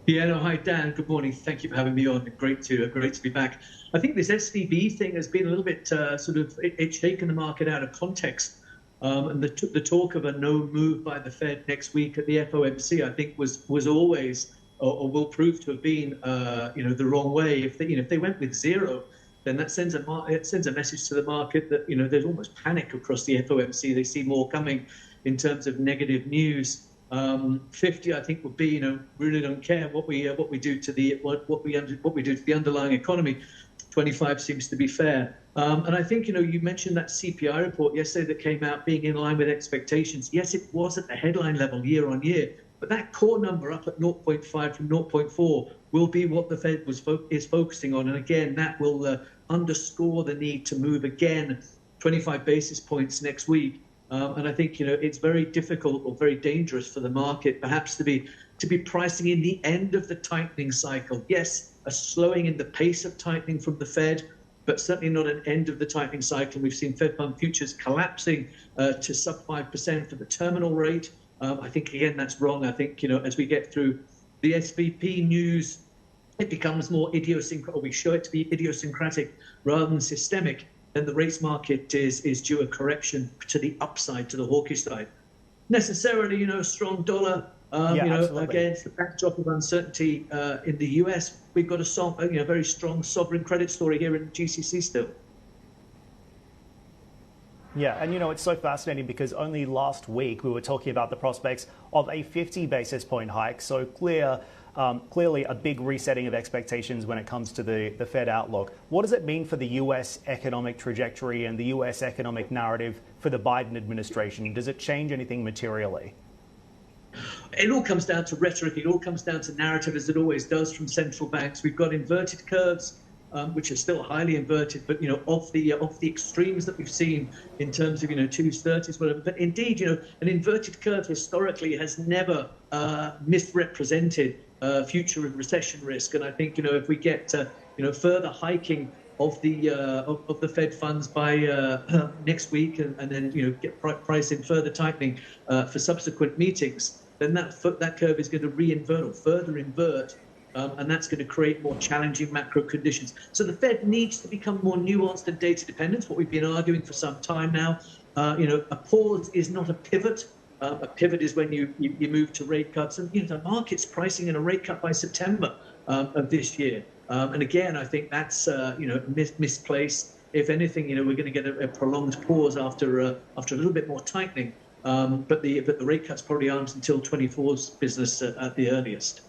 Yeah, no, hi Dan. Good morning. Thank you for having me on. Great to be back. I think this SVB thing has been a little bit it's shaken the market out of context. And the talk of a no move by the Fed next week at the FOMC, I think was always or will prove to have been the wrong way. If they went with zero, then that it sends a message to the market that there's almost panic across the FOMC. They see more coming in terms of negative news. 50, I think, would be, really don't care what we do to the underlying economy. 25 seems to be fair. And I think, you mentioned that CPI report yesterday that came out being in line with expectations. Yes, it was at the headline level year on year, but that core number up at 0.5 from 0.4 will be what the Fed is focusing on. And again, that will underscore the need to move again 25 basis points next week. And I think it's very difficult or very dangerous for the market perhaps to be pricing in the end of the tightening cycle. Yes, a slowing in the pace of tightening from the Fed, but certainly not an end of the tightening cycle. We've seen Fed fund futures collapsing to sub 5% for the terminal rate. I think again that's wrong. I think as we get through the SVP news, it becomes more idiosyncratic, or we show it to be idiosyncratic rather than systemic. Then the rates market is due a correction to the upside, to the hawkish side. Necessarily, a strong dollar, against the backdrop of uncertainty in the US, we've got a very strong sovereign credit story here in GCC still. Yeah, and it's so fascinating because only last week we were talking about the prospects of a 50 basis point hike. So clearly a big resetting of expectations when it comes to the Fed outlook. What does it mean for the US economic trajectory and the US economic narrative for the Biden administration? Does it change anything materially? It all comes down to rhetoric. It all comes down to narrative, as it always does from central banks. We've got inverted curves, which are still highly inverted, but off the extremes that we've seen in terms of 2s, 30s, whatever. But indeed, an inverted curve historically has never misrepresented future recession risk. And I think if we get further hiking of the Fed funds by next week, and then get price in further tightening for subsequent meetings, then that curve is going to reinvert or further invert. And that's going to create more challenging macro conditions. So the Fed needs to become more nuanced and data dependent, what we've been arguing for some time now. A pause is not a pivot. A pivot is when you move to rate cuts. And the market's pricing in a rate cut by September of this year. And again, I think that's misplaced. If anything, we're going to get a prolonged pause after a little bit more tightening. But the rate cuts probably aren't until 24's business at the earliest.